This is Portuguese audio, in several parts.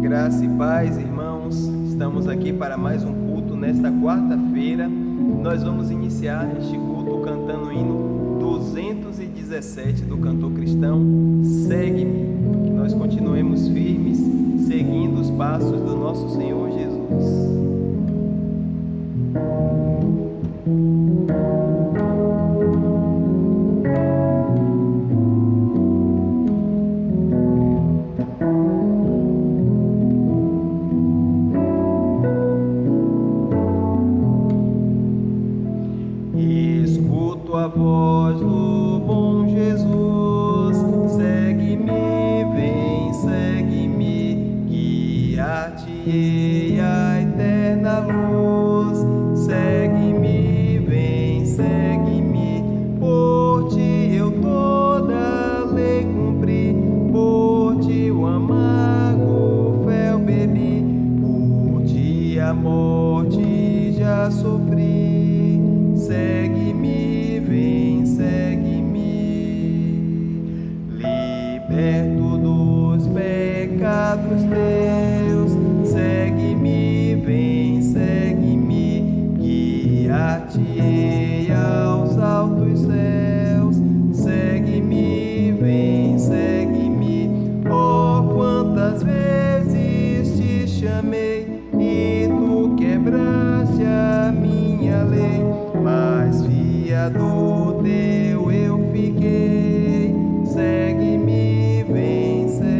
Graça e paz, irmãos. Estamos aqui para mais um culto nesta quarta-feira. Nós vamos iniciar este culto cantando o hino 217 do cantor cristão Segue-me. Que nós continuemos firmes, seguindo os passos do nosso Senhor Jesus. Escuto a voz do bom Jesus, segue-me, vem, segue-me, guiar-te-ei a eterna luz. Segue-me, vem, segue-me, por ti eu toda a lei cumpri, por ti o amargo fel bebi, por ti a morte já sofri. Segue-me, vem, segue-me, liberto dos pecados teus. Segue-me, vem, segue-me, guiar-te-ei aos altos céus. Segue-me, vem, segue-me, oh, quantas vezes te chamei e tu quebraste a minha lei, mas fiador teu eu fiquei. Segue-me, vem, segue-me.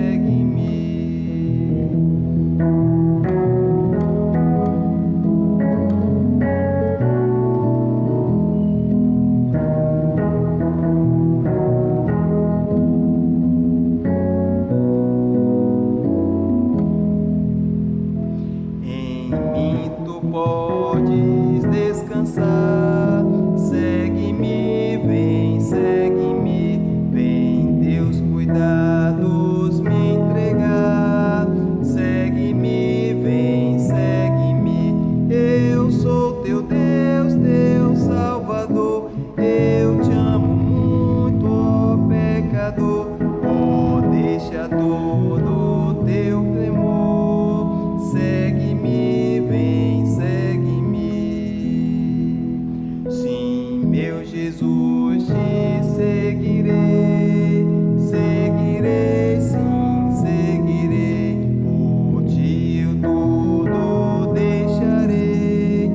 Em mim tu podes descansar. Segue-me, vem, segue-me, vem Deus cuidados me entregar. Segue-me, vem, segue-me, eu sou teu Deus, teu Salvador. Eu te amo muito, ó pecador. Oh, deixa todo o teu temor. Segue-me, vem, segue-me. Sim, meu Jesus, te seguirei, seguirei, sim, seguirei. Por ti eu tudo deixarei,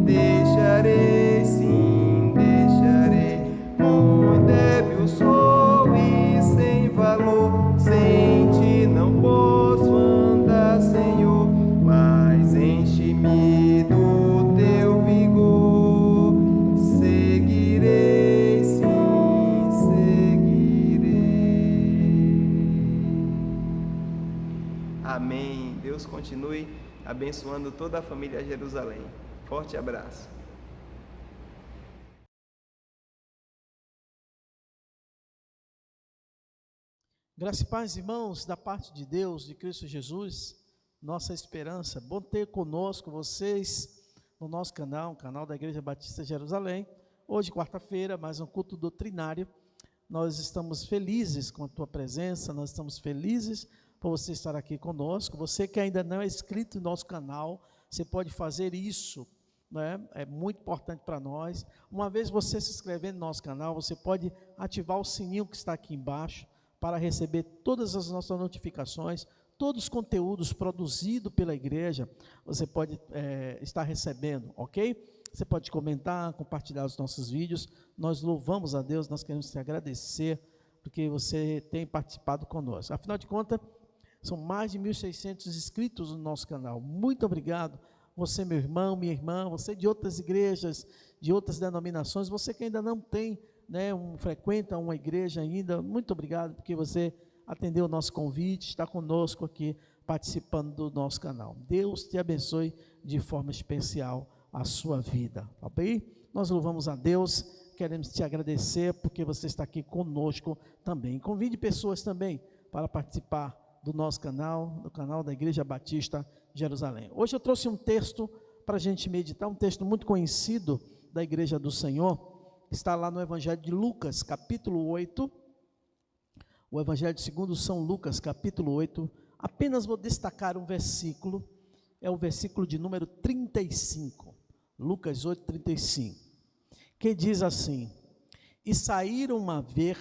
deixarei, sim, deixarei. Muito débil sou e sem valor, sem ti não posso andar, Senhor, mas enche-me do teu vigor. Seguirei, sim, seguirei. Amém. Deus continue abençoando toda a família Jerusalém. Forte abraço. Graça e paz, irmãos, da parte de Deus, de Cristo Jesus, nossa esperança. Bom ter conosco vocês no nosso canal, o canal da Igreja Batista Jerusalém. Hoje, quarta-feira, mais um culto doutrinário. Nós estamos felizes com a tua presença, nós estamos felizes por você estar aqui conosco. Você que ainda não é inscrito no nosso canal, você pode fazer isso, né? É muito importante para nós. Uma vez você se inscrever no nosso canal, você pode ativar o sininho que está aqui embaixo, para receber todas as nossas notificações, todos os conteúdos produzidos pela igreja, você pode estar recebendo, ok? Você pode comentar, compartilhar os nossos vídeos. Nós louvamos a Deus, nós queremos te agradecer, porque você tem participado conosco. Afinal de contas, são mais de 1.600 inscritos no nosso canal. Muito obrigado, você, meu irmão, minha irmã, você de outras igrejas, de outras denominações, você que ainda não tem, frequenta uma igreja ainda, muito obrigado, porque você atendeu o nosso convite, está conosco aqui, participando do nosso canal. Deus te abençoe de forma especial a sua vida, tá bem? Nós louvamos a Deus, queremos te agradecer, porque você está aqui conosco também. Convide pessoas também para participar do nosso canal, do canal da Igreja Batista Jerusalém. Hoje eu trouxe um texto para a gente meditar, um texto muito conhecido da Igreja do Senhor, está lá no Evangelho de Lucas, capítulo 8, O Evangelho segundo São Lucas, capítulo 8, apenas vou destacar um versículo, é o versículo de número 35, Lucas 8, 35, que diz assim: e saíram a ver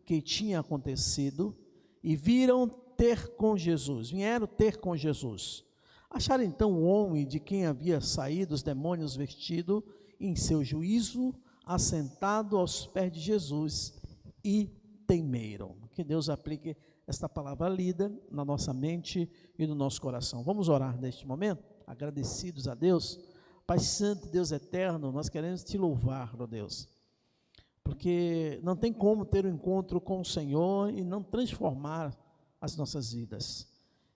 que tinha acontecido, e vieram ter com Jesus, vieram ter com Jesus. Acharam então o homem de quem havia saído os demônios vestido em seu juízo, assentado aos pés de Jesus, e temeram. Que Deus aplique esta palavra lida na nossa mente e no nosso coração. Vamos orar neste momento, agradecidos a Deus. Pai Santo, Deus eterno, nós queremos te louvar, ó Deus, porque não tem como ter um encontro com o Senhor e não transformar as nossas vidas.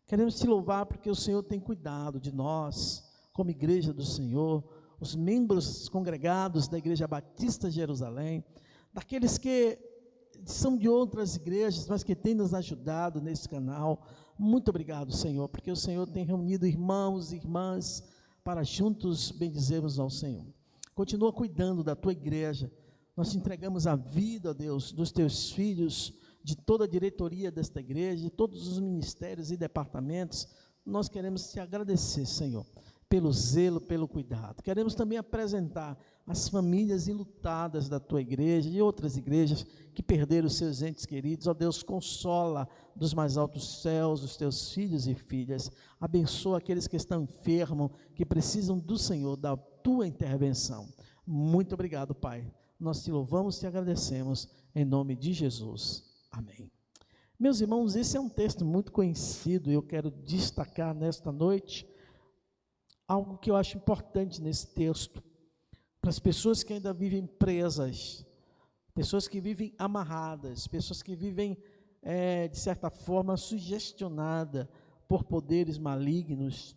Queremos te louvar porque o Senhor tem cuidado de nós, como igreja do Senhor, os membros congregados da Igreja Batista de Jerusalém, daqueles que são de outras igrejas, mas que têm nos ajudado nesse canal. Muito obrigado, Senhor, porque o Senhor tem reunido irmãos e irmãs para juntos bendizermos ao Senhor. Continua cuidando da tua igreja. Nós te entregamos a vida, ó Deus, dos teus filhos, de toda a diretoria desta igreja, de todos os ministérios e departamentos. Nós queremos te agradecer, Senhor, pelo zelo, pelo cuidado. Queremos também apresentar as famílias enlutadas da tua igreja e outras igrejas que perderam os seus entes queridos. Ó Deus, consola dos mais altos céus os teus filhos e filhas. Abençoa aqueles que estão enfermos, que precisam do Senhor, da tua intervenção. Muito obrigado, Pai. Nós te louvamos e te agradecemos em nome de Jesus. Amém. Meus irmãos, esse é um texto muito conhecido e eu quero destacar nesta noite algo que eu acho importante nesse texto, para as pessoas que ainda vivem presas, pessoas que vivem amarradas, pessoas que vivem, de certa forma, sugestionadas por poderes malignos,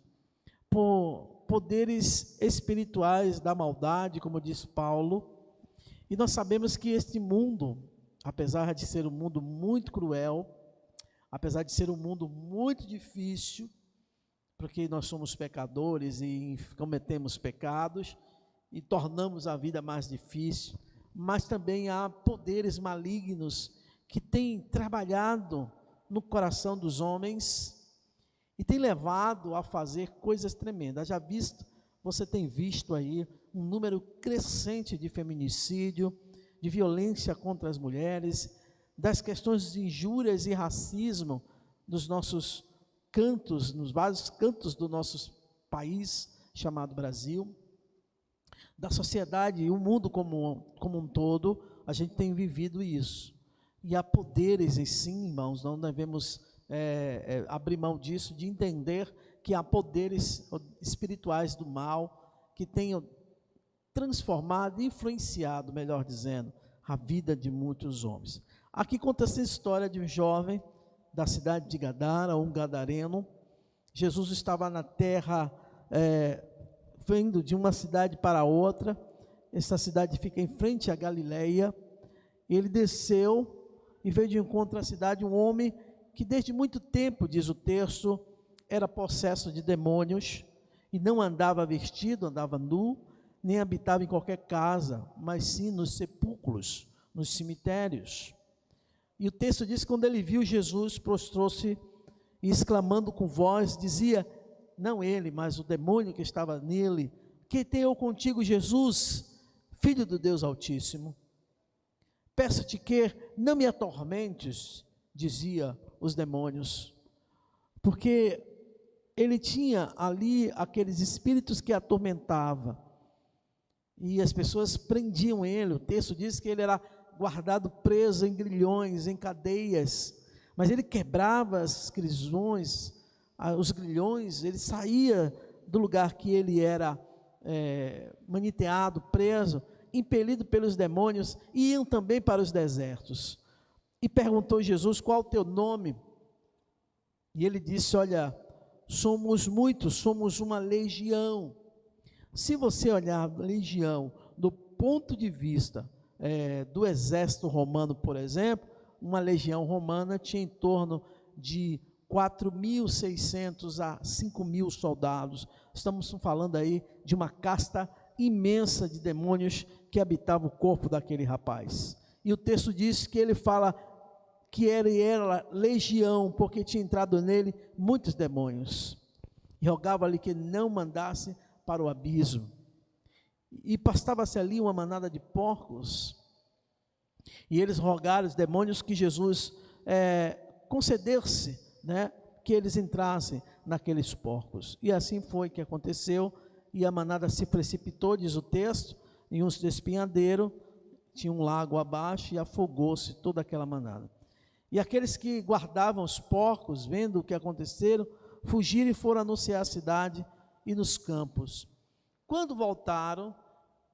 por poderes espirituais da maldade, como diz Paulo. E nós sabemos que este mundo, apesar de ser um mundo muito cruel, apesar de ser um mundo muito difícil, porque nós somos pecadores e cometemos pecados e tornamos a vida mais difícil, mas também há poderes malignos que têm trabalhado no coração dos homens e têm levado a fazer coisas tremendas. Você tem visto aí um número crescente de feminicídio, de violência contra as mulheres, das questões de injúrias e racismo nos nossos cantos, nos vários cantos do nosso país chamado Brasil, da sociedade e o mundo como um todo. A gente tem vivido isso, e há poderes em si, irmãos, não devemos abrir mão disso, de entender que há poderes espirituais do mal, que tenham transformado, influenciado, melhor dizendo, a vida de muitos homens. Aqui conta-se a história de um jovem da cidade de Gadara, um gadareno. Jesus estava na terra, vindo de uma cidade para outra. Essa cidade fica em frente à Galileia. Ele desceu e veio de encontro à cidade um homem que desde muito tempo, diz o texto, era possesso de demônios, e não andava vestido, andava nu, nem habitava em qualquer casa, mas sim nos sepulcros, nos cemitérios. E o texto diz que quando ele viu Jesus, prostrou-se e exclamando com voz, dizia, não ele, mas o demônio que estava nele, que tenho eu contigo, Jesus, Filho do Deus Altíssimo? Peço-te que não me atormentes, dizia os demônios, porque ele tinha ali aqueles espíritos que atormentavam, e as pessoas prendiam ele. O texto diz que ele era guardado preso em grilhões, em cadeias, mas ele quebrava as grilhões, ele saía do lugar que ele era maniteado, preso, impelido pelos demônios, e iam também para os desertos. E perguntou Jesus, qual o teu nome? E ele disse, olha, somos muitos, somos uma legião. Se você olhar a legião do ponto de vista do exército romano, por exemplo, uma legião romana tinha em torno de 4.600 a 5.000 soldados. Estamos falando aí de uma casta imensa de demônios que habitava o corpo daquele rapaz. E o texto diz que ele fala que era legião, porque tinha entrado nele muitos demônios, e rogava-lhe que não mandasse para o abismo. E pastava-se ali uma manada de porcos, e eles rogaram os demônios que Jesus concedesse, que eles entrassem naqueles porcos. E assim foi que aconteceu, e a manada se precipitou, diz o texto, em um despenhadeiro, tinha um lago abaixo, e afogou-se toda aquela manada. E aqueles que guardavam os porcos, vendo o que aconteceram, fugiram e foram anunciar a cidade e nos campos. Quando voltaram,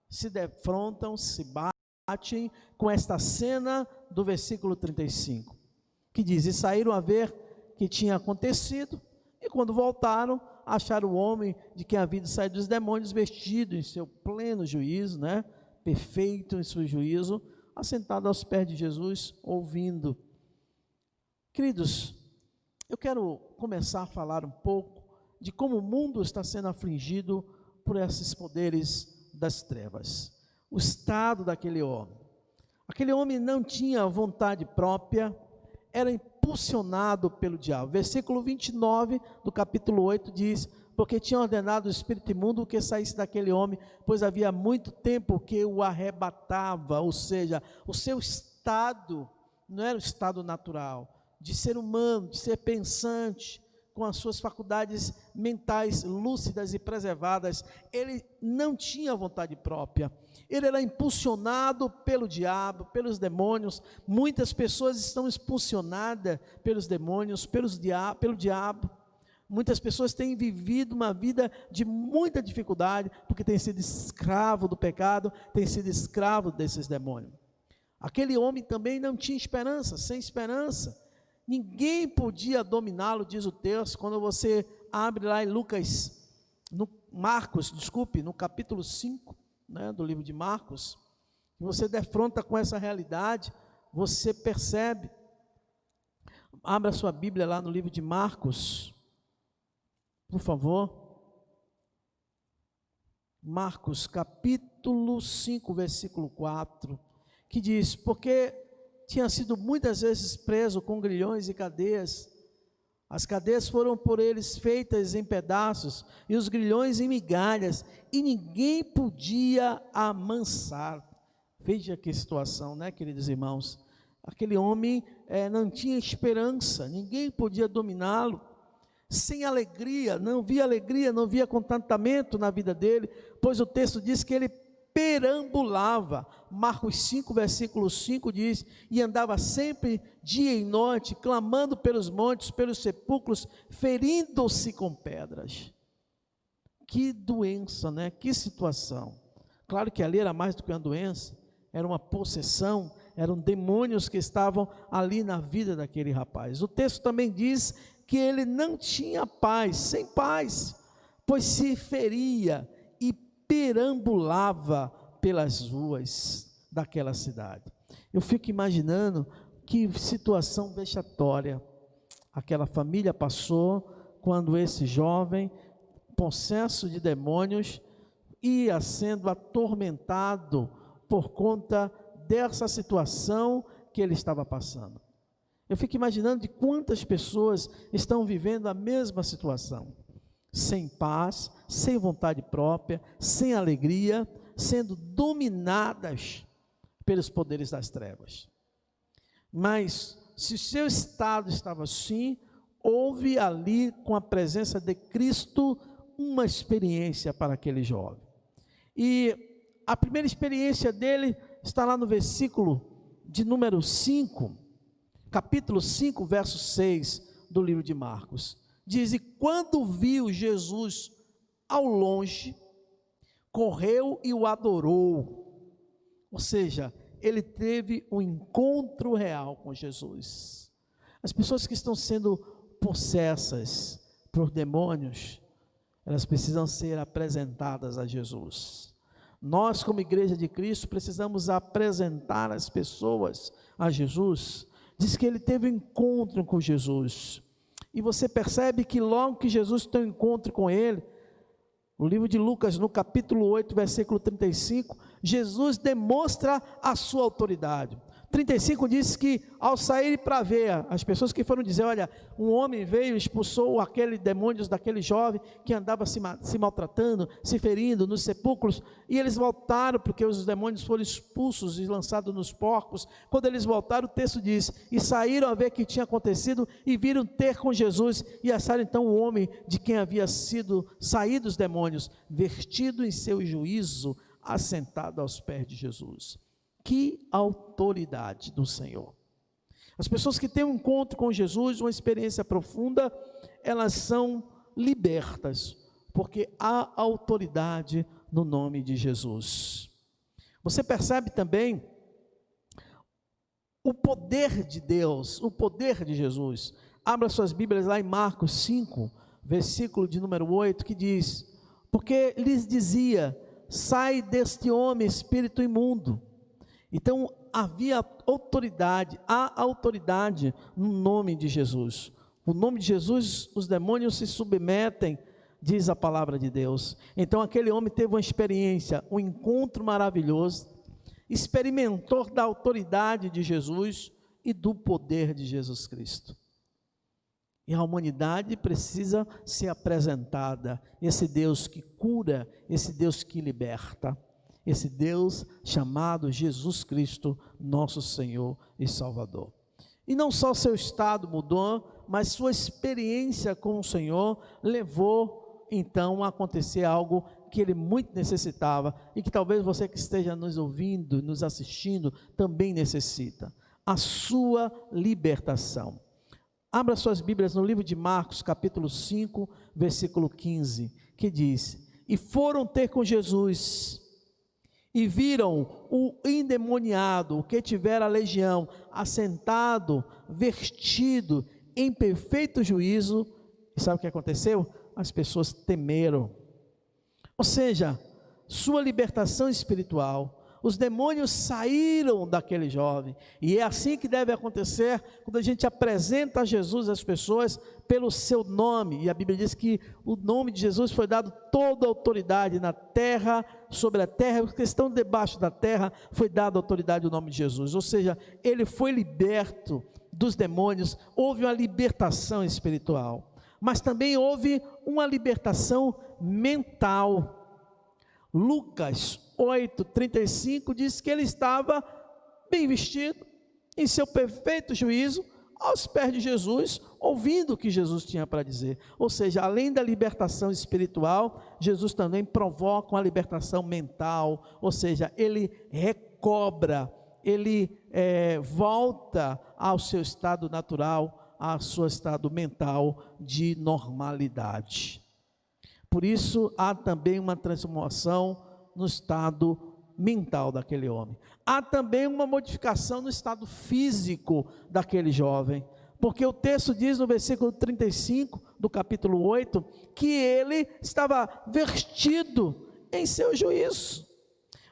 se defrontam, se batem com esta cena do versículo 35, que diz: e saíram a ver o que tinha acontecido, e quando voltaram, acharam o homem de quem havia saído dos demônios, vestido em seu pleno juízo, perfeito em seu juízo, assentado aos pés de Jesus, ouvindo. Queridos, eu quero começar a falar um pouco de como o mundo está sendo afligido por esses poderes das trevas. O estado daquele homem. Aquele homem não tinha vontade própria, era impulsionado pelo diabo. Versículo 29 do capítulo 8 diz: porque tinha ordenado o espírito imundo que saísse daquele homem, pois havia muito tempo que o arrebatava. Ou seja, o seu estado não era o estado natural, de ser humano, de ser pensante, com as suas faculdades mentais lúcidas e preservadas. Ele não tinha vontade própria, ele era impulsionado pelo diabo, pelos demônios. Muitas pessoas estão impulsionadas pelos demônios, pelo diabo. Muitas pessoas têm vivido uma vida de muita dificuldade, porque têm sido escravo do pecado, têm sido escravo desses demônios. Aquele homem também não tinha esperança, sem esperança. Ninguém podia dominá-lo, diz o texto. Quando você abre lá em no capítulo 5, do livro de Marcos, você defronta com essa realidade, você percebe. Abra sua Bíblia lá no livro de Marcos, por favor. Marcos capítulo 5, versículo 4, que diz: porque tinha sido muitas vezes preso com grilhões e cadeias. As cadeias foram por eles feitas em pedaços, e os grilhões em migalhas, e ninguém podia amansar. Veja que situação, queridos irmãos? Aquele homem não tinha esperança, ninguém podia dominá-lo. Sem alegria, não via contentamento na vida dele, pois o texto diz que ele perambulava. Marcos 5, versículo 5 diz: e andava sempre dia e noite, clamando pelos montes, pelos sepulcros, ferindo-se com pedras. Que doença, que situação. Claro que ali era mais do que uma doença, era uma possessão, eram demônios que estavam ali na vida daquele rapaz. O texto também diz que ele não tinha paz, sem paz, pois se feria e perambulava pelas ruas daquela cidade. Eu fico imaginando que situação vexatória aquela família passou quando esse jovem, possesso de demônios, ia sendo atormentado por conta dessa situação que ele estava passando. Eu fico imaginando de quantas pessoas estão vivendo a mesma situação, sem paz, sem vontade própria, sem alegria, sendo dominadas pelos poderes das trevas. Mas, se seu estado estava assim, houve ali, com a presença de Cristo, uma experiência para aquele jovem. E a primeira experiência dele está lá no versículo de número 5, capítulo 5, verso 6 do livro de Marcos. Diz: e quando viu Jesus ao longe, correu e o adorou. Ou seja, ele teve um encontro real com Jesus. As pessoas que estão sendo possessas por demônios, elas precisam ser apresentadas a Jesus. Nós, como igreja de Cristo, precisamos apresentar as pessoas a Jesus. Diz que ele teve um encontro com Jesus, e você percebe que logo que Jesus tem um encontro com ele, no livro de Lucas, no capítulo 8, versículo 35, Jesus demonstra a sua autoridade. 35 diz que ao sair para ver, as pessoas que foram dizer, olha, um homem veio e expulsou aquele demônios daquele jovem que andava se maltratando, se ferindo nos sepulcros, e eles voltaram porque os demônios foram expulsos e lançados nos porcos. Quando eles voltaram, o texto diz, e saíram a ver o que tinha acontecido e viram ter com Jesus, e acharam então o homem de quem havia sido saído os demônios, vestido em seu juízo, assentado aos pés de Jesus. Que autoridade do Senhor! As pessoas que têm um encontro com Jesus, uma experiência profunda, elas são libertas, porque há autoridade no nome de Jesus. Você percebe também o poder de Deus, o poder de Jesus. Abra suas Bíblias lá em Marcos 5, versículo de número 8, que diz, porque lhes dizia, sai deste homem espírito imundo. Então havia autoridade, há autoridade no nome de Jesus. O nome de Jesus, os demônios se submetem, diz a palavra de Deus. Então aquele homem teve uma experiência, um encontro maravilhoso, experimentou da autoridade de Jesus e do poder de Jesus Cristo. E a humanidade precisa ser apresentada, esse Deus que cura, esse Deus que liberta, esse Deus chamado Jesus Cristo, nosso Senhor e Salvador. E não só seu estado mudou, mas sua experiência com o Senhor levou então a acontecer algo que ele muito necessitava e que talvez você que esteja nos ouvindo, nos assistindo, também necessita: a sua libertação. Abra suas Bíblias no livro de Marcos, capítulo 5, versículo 15, que diz: e foram ter com Jesus, e viram o endemoniado, o que tivera a legião, assentado, vestido, em perfeito juízo. E sabe o que aconteceu? As pessoas temeram. Ou seja, sua libertação espiritual, os demônios saíram daquele jovem, e é assim que deve acontecer quando a gente apresenta a Jesus às pessoas pelo seu nome, e a Bíblia diz que o nome de Jesus foi dado toda a autoridade na terra, sobre a terra, os que estão debaixo da terra, foi dada a autoridade do nome de Jesus, ou seja, ele foi liberto dos demônios, houve uma libertação espiritual, mas também houve uma libertação mental. Lucas 8:35 diz que ele estava bem vestido, em seu perfeito juízo, aos pés de Jesus, ouvindo o que Jesus tinha para dizer. Ou seja, além da libertação espiritual, Jesus também provoca uma libertação mental, ou seja, ele recobra, ele volta ao seu estado natural, ao seu estado mental de normalidade. Por isso, há também uma transformação no estado mental daquele homem. Há também uma modificação no estado físico daquele jovem, porque o texto diz no versículo 35 do capítulo 8, que ele estava vestido em seu juízo.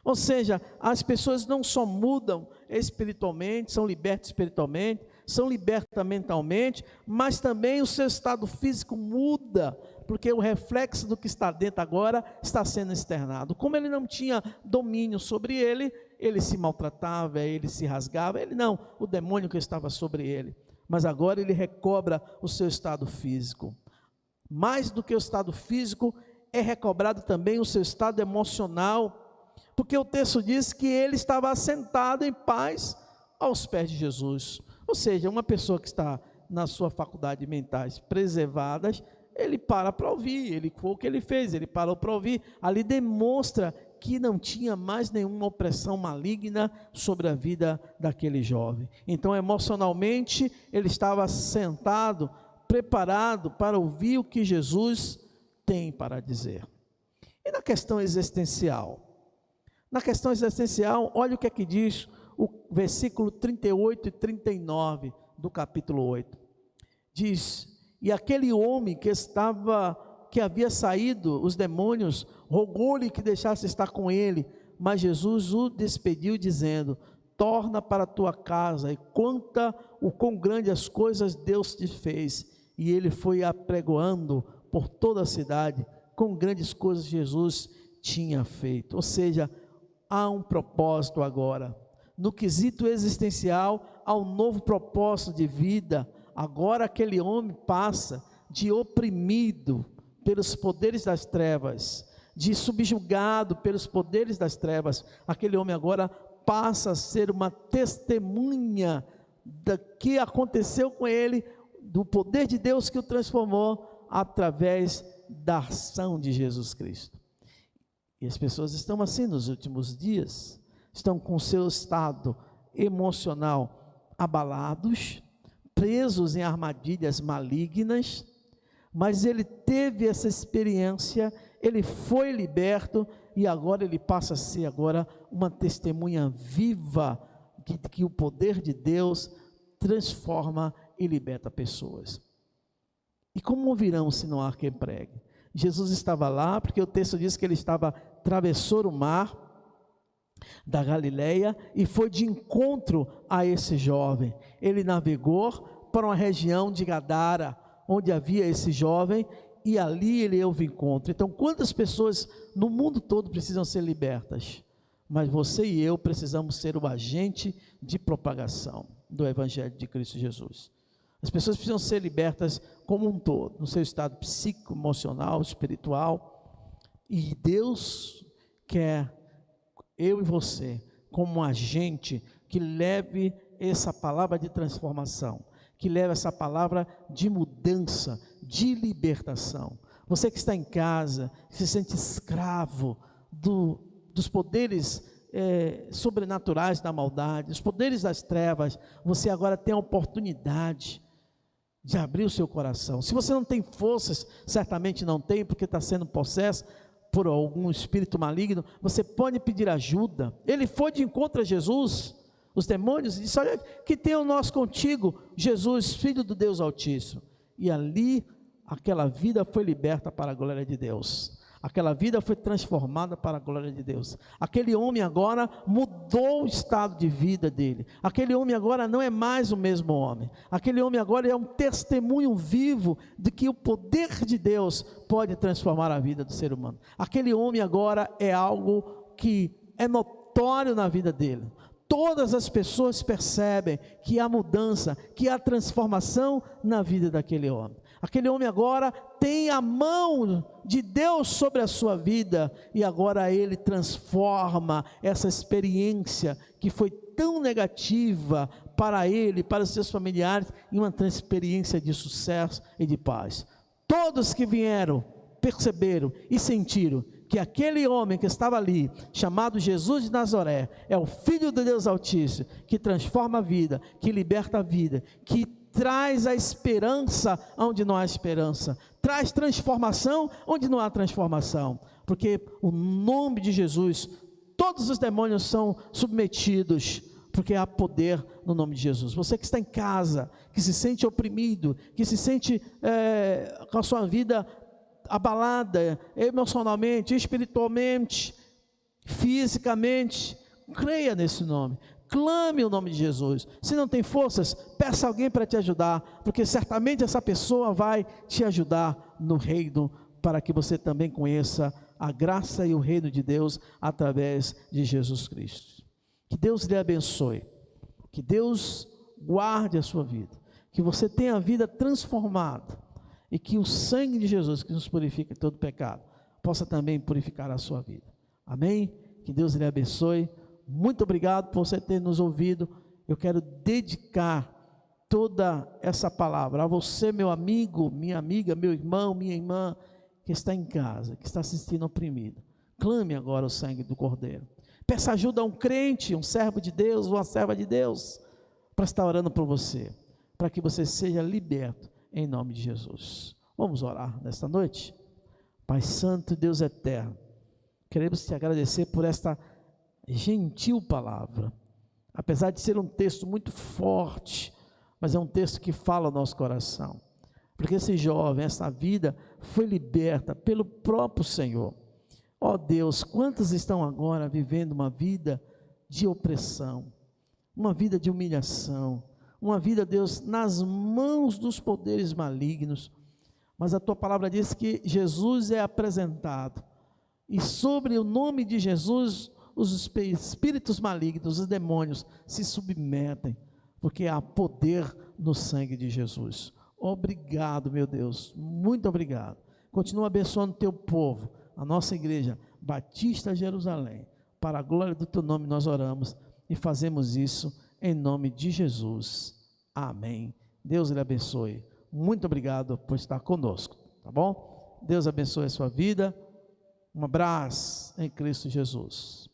Ou seja, as pessoas não só mudam espiritualmente, são libertas espiritualmente, são libertas mentalmente, mas também o seu estado físico muda, porque o reflexo do que está dentro agora está sendo externado. Como ele não tinha domínio sobre ele, ele se maltratava, ele se rasgava, ele não, o demônio que estava sobre ele. Mas agora ele recobra o seu estado físico. Mais do que o estado físico, é recobrado também o seu estado emocional, porque o texto diz que ele estava assentado em paz aos pés de Jesus. Ou seja, uma pessoa que está na sua faculdade mentais preservadas, ele para ouvir, foi o que ele fez, ele parou para ouvir, ali demonstra que não tinha mais nenhuma opressão maligna sobre a vida daquele jovem. Então, emocionalmente, ele estava sentado, preparado para ouvir o que Jesus tem para dizer. E na questão existencial? Na questão existencial, olha o que é que diz o versículo 38 e 39 do capítulo 8. Diz: e aquele homem que havia saído os demônios, rogou-lhe que deixasse estar com ele, mas Jesus o despediu dizendo: torna para a tua casa e conta o quão grandes as coisas Deus te fez. E ele foi apregoando por toda a cidade quão grandes coisas Jesus tinha feito. Ou seja, há um propósito agora. no quesito existencial, ao novo propósito de vida. Agora aquele homem passa de oprimido pelos poderes das trevas, de subjugado pelos poderes das trevas. Aquele homem agora passa a ser uma testemunha do que aconteceu com ele, do poder de Deus que o transformou através da ação de Jesus Cristo. E as pessoas estão assim nos últimos dias, estão com seu estado emocional abalados, presos em armadilhas malignas, mas ele teve essa experiência, ele foi liberto e agora ele passa a ser agora uma testemunha viva que o poder de Deus transforma e liberta pessoas. E como ouvirão se não há quem pregue? Jesus estava lá, porque o texto diz que ele atravessou o mar da Galileia e foi de encontro a esse jovem. Ele navegou para uma região de Gadara, onde havia esse jovem, e ali ele houve encontro. Então, quantas pessoas no mundo todo precisam ser libertas? Mas você e eu precisamos ser o agente de propagação do Evangelho de Cristo Jesus. As pessoas precisam ser libertas como um todo, no seu estado psíquico, emocional, espiritual, e Deus quer eu e você, como um agente que leve essa palavra de transformação, que leve essa palavra de mudança, de libertação. Você que está em casa, que se sente escravo dos poderes sobrenaturais da maldade, os poderes das trevas, você agora tem a oportunidade de abrir o seu coração. Se você não tem forças, certamente não tem, porque está sendo possesso por algum espírito maligno, você pode pedir ajuda. Ele foi de encontro a Jesus, os demônios, e disse: olha, que tenha nós contigo, Jesus, Filho do Deus Altíssimo. E ali, aquela vida foi liberta para a glória de Deus. Aquela vida foi transformada para a glória de Deus. Aquele homem agora mudou o estado de vida dele. Aquele homem agora não é mais o mesmo homem. Aquele homem agora é um testemunho vivo de que o poder de Deus pode transformar a vida do ser humano. Aquele homem agora é algo que é notório na vida dele. Todas as pessoas percebem que há mudança, que há transformação na vida daquele homem. Aquele homem agora tem a mão de Deus sobre a sua vida, e agora ele transforma essa experiência que foi tão negativa para ele, para os seus familiares, em uma experiência de sucesso e de paz. Todos que vieram, perceberam e sentiram que aquele homem que estava ali, chamado Jesus de Nazaré, é o Filho de Deus Altíssimo, que transforma a vida, que liberta a vida, que traz a esperança onde não há esperança, traz transformação onde não há transformação, porque o nome de Jesus, todos os demônios são submetidos, porque há poder no nome de Jesus. Você que está em casa, que se sente oprimido, que se sente com a sua vida abalada, emocionalmente, espiritualmente, fisicamente, creia nesse nome. Clame o nome de Jesus. Se não tem forças, peça alguém para te ajudar, porque certamente essa pessoa vai te ajudar no reino, para que você também conheça a graça e o reino de Deus através de Jesus Cristo. Que Deus lhe abençoe, que Deus guarde a sua vida, que você tenha a vida transformada, e que o sangue de Jesus, que nos purifica de todo pecado, possa também purificar a sua vida. Amém? Que Deus lhe abençoe. Muito obrigado por você ter nos ouvido. Eu quero dedicar toda essa palavra a você, meu amigo, minha amiga, meu irmão, minha irmã, que está em casa, que está se sentindo oprimido. Clame agora o sangue do Cordeiro. Peça ajuda a um crente, um servo de Deus, uma serva de Deus, para estar orando por você, para que você seja liberto em nome de Jesus. Vamos orar nesta noite? Pai Santo, Deus eterno, queremos te agradecer por esta gentil palavra, apesar de ser um texto muito forte, mas é um texto que fala ao nosso coração, porque esse jovem, essa vida foi liberta pelo próprio Senhor. Ó Deus, quantos estão agora vivendo uma vida de opressão, uma vida de humilhação, uma vida, Deus, nas mãos dos poderes malignos, mas a tua palavra diz que Jesus é apresentado, e sobre o nome de Jesus, os espíritos malignos, os demônios se submetem, porque há poder no sangue de Jesus. Obrigado, meu Deus, muito obrigado. Continua abençoando o teu povo, a nossa igreja Batista Jerusalém. Para a glória do teu nome nós oramos e fazemos isso em nome de Jesus. Amém. Deus lhe abençoe. Muito obrigado por estar conosco, tá bom? Deus abençoe a sua vida. Um abraço em Cristo Jesus.